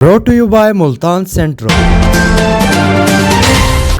Brought to you by Multan Central.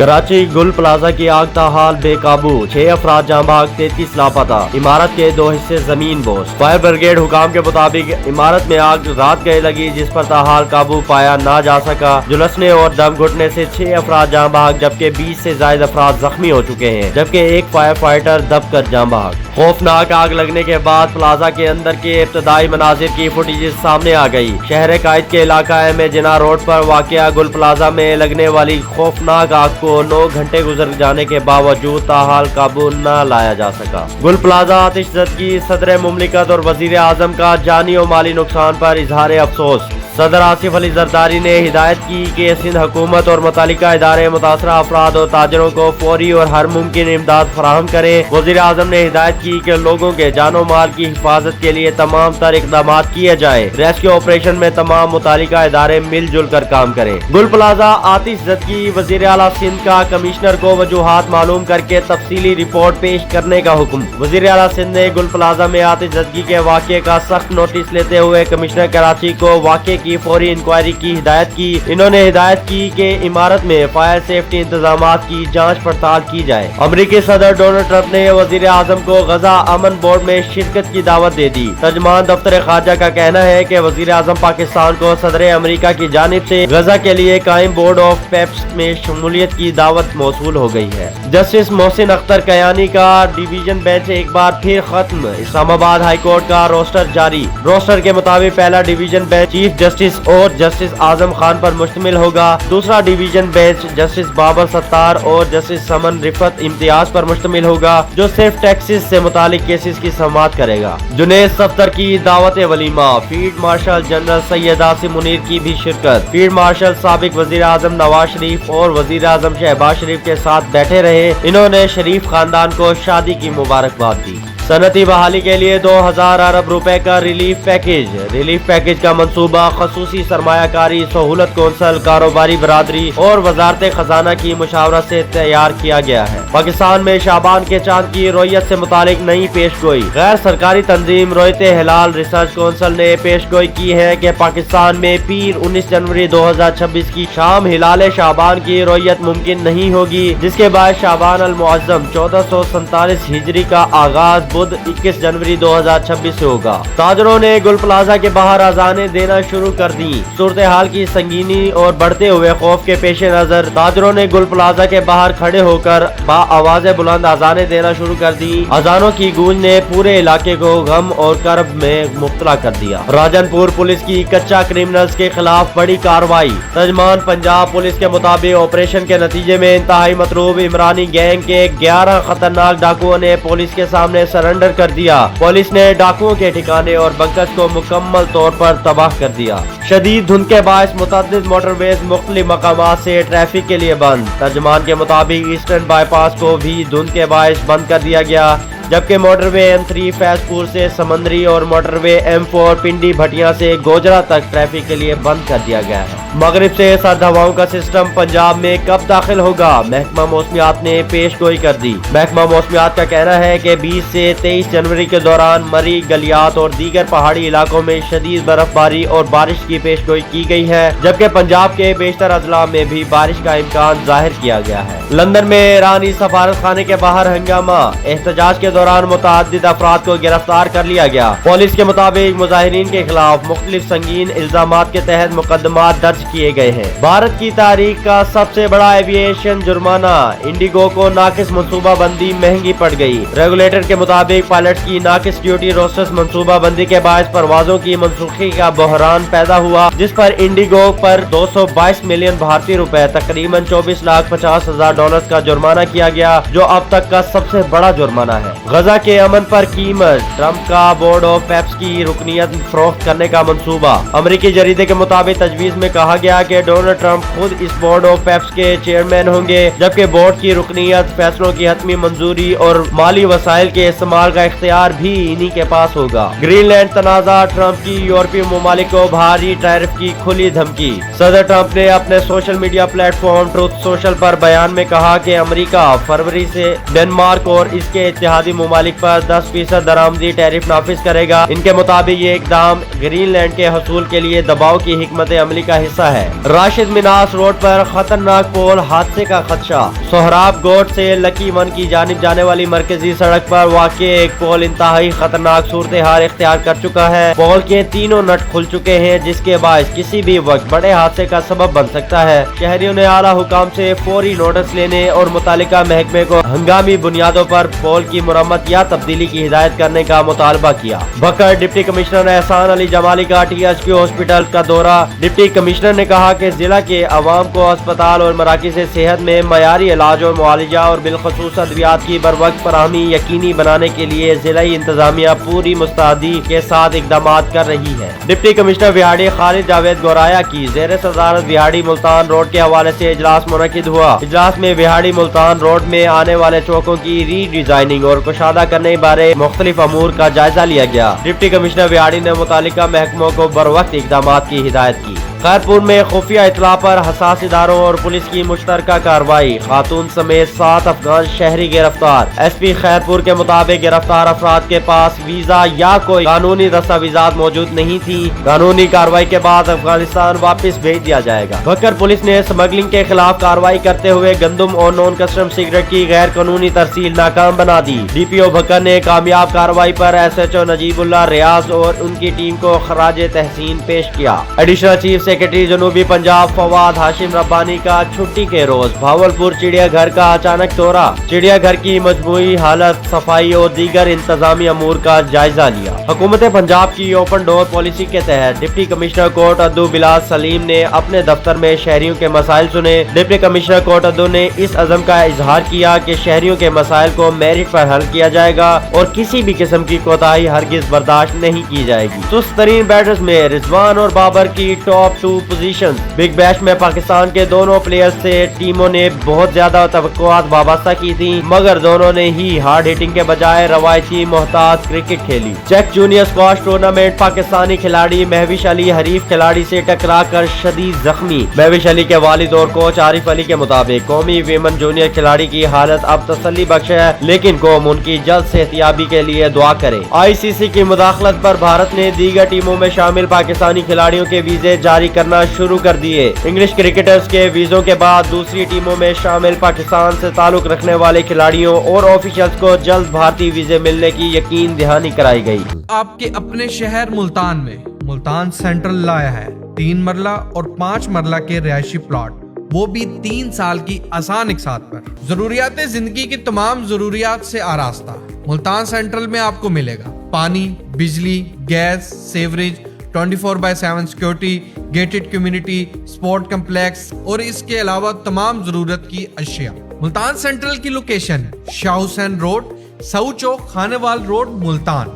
Karachi गुल plaza की आग ताहाल बेकाबू, 6 अफराद जाँ भाग, 33 लापता। इमारत के 2 हिस्से जमीन बोस। फायर ब्रिगेड हुकाम के मुताबिक इमारत में आग रात गए लगी, जिस पर ताहाल काबू पाया ना जा सका। झुलसने और दम घुटने से 6 अफराद जाँ भाग, जबकि 20 से ज्यादा अफराद जख्मी हो चुके हैं, जबकि एक फायर फाइटर दब कर जाँ भाग। खौफनाक आग लगने के बाद प्लाजा के अंदर के इब्तदाई मनाजिर की फुटेज सामने आ गई। शहर कायद के इलाका में जिना रोड पर वाक़या गुल प्लाजा में लगने वाली खौफनाक आग को 9 घंटे गुजर जाने के बावजूद ताहाल काबू न लाया जा सका। गुल प्लाजा आतिशज़दगी, सदर मुमलिकत और वजीर आजम का जानी और माली नुकसान पर इजहार अफसोस। सदर आसिफ अली जरदारी ने हिदायत की कि सिंध हुकूमत और मुतालिका इदारे मुतासरा अफराद और ताजरों को फौरी और हर मुमकिन इमदाद फराहम करें। वजीर आजम ने हिदायत की कि लोगों के जानो माल की हिफाजत के लिए तमाम तर इकदाम किए जाए। रेस्क्यू ऑपरेशन में तमाम मुतालिका इदारे मिलजुल कर काम करें। गुल प्लाजा आतिशज़दगी, वजीर आला सिंध का कमिश्नर को वजूहात मालूम करके तफसीली रिपोर्ट पेश करने का हुक्म। वजीर आला सिंध ने गुल प्लाजा में आतिशज़दगी के वाक़े का सख्त नोटिस लेते हुए कमिश्नर कराची को वाक़े की फौरी इंक्वायरी की हिदायत की। इन्होंने हिदायत की कि इमारत में फायर सेफ्टी इंतजामात की जांच पड़ताल की जाए। अमेरिकी सदर डोनाल्ड ट्रंप ने वजीर आजम को गजा अमन बोर्ड में शिरकत की दावत दे दी। तर्जमान दफ्तर खारजा का कहना है कि वजीर आजम पाकिस्तान को सदर अमेरिका की जानिब से गजा के लिए कायम बोर्ड ऑफ पेप्स में शमूलियत की दावत मौसूल हो गई है। जस्टिस मोहसिन अख्तर कयानी का डिवीजन बेंच एक बार फिर खत्म। इस्लामाबाद हाई कोर्ट का रोस्टर जारी। रोस्टर के मुताबिक पहला डिवीजन बेंच चीफ जस्टिस और जस्टिस आजम खान पर मुश्तमिल होगा। दूसरा division bench justice Babar Sattar और जस्टिस समन रिफत इम्तियाज पर मुश्तमिल होगा, जो सिर्फ टैक्सेस से मुतालिक केसेस की समाअत करेगा। जुनैद सफ्तर की दावत walima, field marshal general Syed Asim Munir की भी शिरकत। फील्ड मार्शल साबिक वजीर आजम नवाज शरीफ और वजीर आजम शहबाज शरीफ के साथ बैठे रहे। इन्होंने शरीफ खानदान को शादी की मुबारकबाद दी। सनती बहाली के लिए 2000 अरब रुपए का रिलीफ पैकेज का मंसूबा खसूसी सरमायाकारी, सहूलत कौंसल, कारोबारी बरादरी और वजारत खजाना की मुशावरत से तैयार किया गया है। पाकिस्तान में शाबान के चांद की रोयत से मुतालिक नई पेशगोई। गैर सरकारी तंजीम रोयत हिलाल रिसर्च कौंसल ने पेशगोई की है कि पाकिस्तान में पीर 19 जनवरी 2026 की शाम हिलाल शाबान की रोयत मुमकिन नहीं होगी, जिसके बाद शाबान अल मुअज्जम 1447 हिजरी का आगाज 21 जनवरी 2026 से होगा। ताजरों ने गुल प्लाजा के बाहर अजाने देना शुरू कर दी। सूरत हाल की संगीनी और बढ़ते हुए खौफ के पेश नजर ताजरों ने गुल प्लाजा के बाहर खड़े होकर आवाज बुलंद अजाने देना शुरू कर दी। अजानों की गूंज ने पूरे इलाके को गम और करब में मुब्तला कर दिया। राजनपुर पुलिस की कच्चा क्रिमिनल्स के खिलाफ बड़ी कार्रवाई। तर्जमान पंजाब पुलिस के मुताबिक ऑपरेशन के नतीजे में इंतहाई मतरूब इमरानी गैंग के 11 खतरनाक डाकुओं ने पुलिस के सामने सरेंडर कर दिया। पुलिस ने डाकुओं के ठिकाने और बंकर्स को मुकम्मल तौर पर तबाह कर दिया। शदीद धुंध के बायस मुतअद्दिद मोटरवेज मुख्तलिफ मकामात से ट्रैफिक के लिए बंद। तर्जमान के मुताबिक ईस्टर्न बाईपास को भी धुंध के बायस बंद कर दिया गया, जबकि मोटरवे M3 फैजपुर से समंदरी और मोटरवे M4 पिंडी भटिया से गोजरा तक ट्रैफिक के लिए बंद कर दिया गया है। मगरिब से सर्द हवाओं का सिस्टम पंजाब में कब दाखिल होगा, महकमा मौसमियात ने पेशगोई कर दी। महकमा मौसमियात का कहना है कि 20 से 23 जनवरी के दौरान मरी, गलियात और दीगर पहाड़ी इलाकों में शदीद बर्फबारी और बारिश की पेशगोई की गई है, जबकि पंजाब के बेशतर अजला में भी बारिश का इम्कान जाहिर किया गया है। लंदन में ईरानी सफारत खाने के बाहर हंगामा, एहतजाज के दौरान मुतअद्दिद अफराद को गिरफ्तार कर लिया गया। पुलिस के मुताबिक मुजाहिरीन के खिलाफ मुख्तलिफ संगीन इल्जामात के तहत मुकदमा दर्ज किए गए हैं। भारत की तारीख का सबसे बड़ा एविएशन जुर्माना, इंडिगो को नाकिस मंसूबा बंदी महंगी पड़ गई। रेगुलेटर के मुताबिक पायलट की नाकिस ड्यूटी रोस्टर्स मंसूबा बंदी के बायस परवाजों की मनसूखी का बहरान पैदा हुआ, जिस पर इंडिगो पर 222 मिलियन भारतीय रुपए तकरीबन 24,50,000 डॉलर का जुर्माना किया गया, जो अब तक का सबसे बड़ा जुर्माना है। गजा के अमन पर कीमत, ट्रंप का बोर्ड ऑफ पेप्स की रुकनियत फरोख्त करने का मंसूबा। अमेरिकी जरीदे के मुताबिक तजवीज में कहा गया कि डोनाल्ड ट्रंप खुद इस बोर्ड ऑफ पेप्स के चेयरमैन होंगे, जबकि बोर्ड की रुकनियत, फैसलों की हतमी मंजूरी और माली वसाइल के इस्तेमाल का इख्तियार भी इन्हीं के पास होगा। ग्रीनलैंड तनाज़ा, ट्रंप की यूरोपीय ममालिक को भारी टैरिफ की खुली धमकी। सदर ट्रंप ने अपने social media platform truth social पर बयान में कहा कि अमेरिका फरवरी से डेनमार्क और इसके इत्तेहादी ممالک پر 10% درآمدی ٹیرف نافذ کرے گا۔ ان کے مطابق یہ اقدام گرین لینڈ کے حصول کے لیے دباؤ کی حکمت عملی کا حصہ ہے۔ راشد مناس روڈ پر خطرناک پول حادثے کا خدشہ۔ سہراب گوٹ سے لکی ون کی جانب جانے والی مرکزی سڑک پر واقع ایک پول انتہائی خطرناک صورتحال اختیار کر چکا ہے۔ پول کے تینوں نٹ کھل چکے ہیں، جس کے باعث کسی بھی وقت بڑے حادثے کا سبب بن سکتا ہے۔ شہریوں نے اعلیٰ حکام سے فوری نوٹس لینے اور متعلقہ محکمے کو ہنگامی بنیادوں پر پول کی مرمت یا تبدیلی کی ہدایت کرنے کا مطالبہ کیا۔ بکر ڈپٹی کمشنر احسان علی جمالی کا THQ ہاسپٹل کا دورہ۔ ڈپٹی کمشنر نے کہا کہ ضلع کے عوام کو اسپتال اور مراکز صحت میں معیاری علاج اور معالجہ اور بالخصوص ادویات کی بروقت فراہمی یقینی بنانے کے لیے ضلعی انتظامیہ پوری مستعدی کے ساتھ اقدامات کر رہی ہے۔ ڈپٹی کمشنر وہاڑی خالد جاوید گورایا کی زیر صدارت وہاڑی ملتان روڈ کے حوالے سے اجلاس منعقد ہوا۔ اجلاس میں وہاڑی ملتان روڈ میں آنے والے چوکوں کی ری ڈیزائننگ اور کشادہ کرنے بارے مختلف امور کا جائزہ لیا گیا۔ ڈپٹی کمشنر وہاڑی نے متعلقہ محکموں کو بروقت اقدامات کی ہدایت کی۔ خیرپور میں خفیہ اطلاع پر حساس اداروں اور پولیس کی مشترکہ کارروائی، خاتون سمیت 7 افغان شہری گرفتار۔ SP خیرپور کے مطابق گرفتار افراد کے پاس ویزا یا کوئی قانونی دستاویزات موجود نہیں تھی۔ قانونی کارروائی کے بعد افغانستان واپس بھیج دیا جائے گا۔ بکر پولیس نے اسمگلنگ کے خلاف کارروائی کرتے ہوئے گندم اور نان کسٹم سگریٹ کی غیر قانونی ترسیل ناکام بنا دی۔ DPO بکر نے کامیاب کارروائی پر SHO نجیب اللہ ریاض اور ان کی ٹیم کو خراج تحسین پیش کیا۔ ایڈیشنل چیف سیکرٹری جنوبی پنجاب فواد ہاشم ربانی کا چھٹی کے روز بھاولپور چڑیا گھر کا اچانک دورہ۔ چڑیا گھر کی مجموعی حالت، صفائی اور دیگر انتظامی امور کا جائزہ لیا۔ حکومت پنجاب کی اوپن ڈور پالیسی کے تحت ڈپٹی کمشنر کوٹ ادو بلال سلیم نے اپنے دفتر میں شہریوں کے مسائل سنے۔ ڈپٹی کمشنر کوٹ ادو نے اس عزم کا اظہار کیا کہ شہریوں کے مسائل کو میرٹ پر حل کیا جائے گا اور کسی بھی قسم کی کوتاہی ہرگز برداشت نہیں کی جائے گی۔ سست ترین بیٹرز میں رضوان اور بابر کی ٹاپ 2 پوزیشن۔ بگ بیش میں پاکستان کے دونوں پلیئرز سے ٹیموں نے بہت زیادہ توقعات وابستہ کی تھیں، مگر دونوں نے ہی ہارڈ ہٹنگ کے بجائے روایتی محتاط کرکٹ کھیلی۔ Check junior squash tournament, Pakistani کھلاڑی مہوش علی حریف کھلاڑی سے ٹکرا کر شدید زخمی۔ مہوش علی کے والد اور کوچ عارف علی کے مطابق قومی ویمن جونیئر کھلاڑی کی حالت اب تسلی بخش ہے، لیکن قوم ان کی جلد صحتیابی کے لیے دعا کرے۔ ICC کی مداخلت پر بھارت نے دیگر ٹیموں میں شامل پاکستانی کھلاڑیوں کے ویزے جاری کرنا شروع کر دیے۔ انگلش کرکٹرز کے ویزوں کے بعد دوسری ٹیموں میں شامل پاکستان سے تعلق رکھنے والے کھلاڑیوں اور آفیشلز کو جلد بھارتی ویزے ملنے کی یقین دہانی کرائی گئی۔ آپ کے اپنے شہر ملتان میں ملتان سینٹرل لایا ہے 3 مرلہ اور 5 مرلہ کے رہائشی پلاٹ، وہ بھی 3 سال کی آسان اقساط پر۔ ضروریات زندگی کی تمام ضروریات سے آراستہ ملتان سینٹرل میں آپ کو ملے گا۔ پانی، بجلی، گیس، sewerage, 24/7 security, gated community, sport complex اور اس کے علاوہ تمام ضرورت کی اشیاء۔ ملتان سینٹرل کی لوکیشن شاہ حسین روڈ، ساؤ چوک، خانے وال روڈ، ملتان۔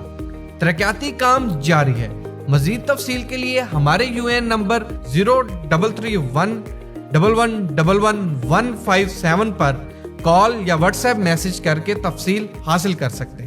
ترقیاتی کام جاری ہے۔ مزید تفصیل کے لیے ہمارے UN نمبر 0331 1111 157 پر کال یا واٹس ایپ میسج کر کے تفصیل حاصل کر سکتے ہیں۔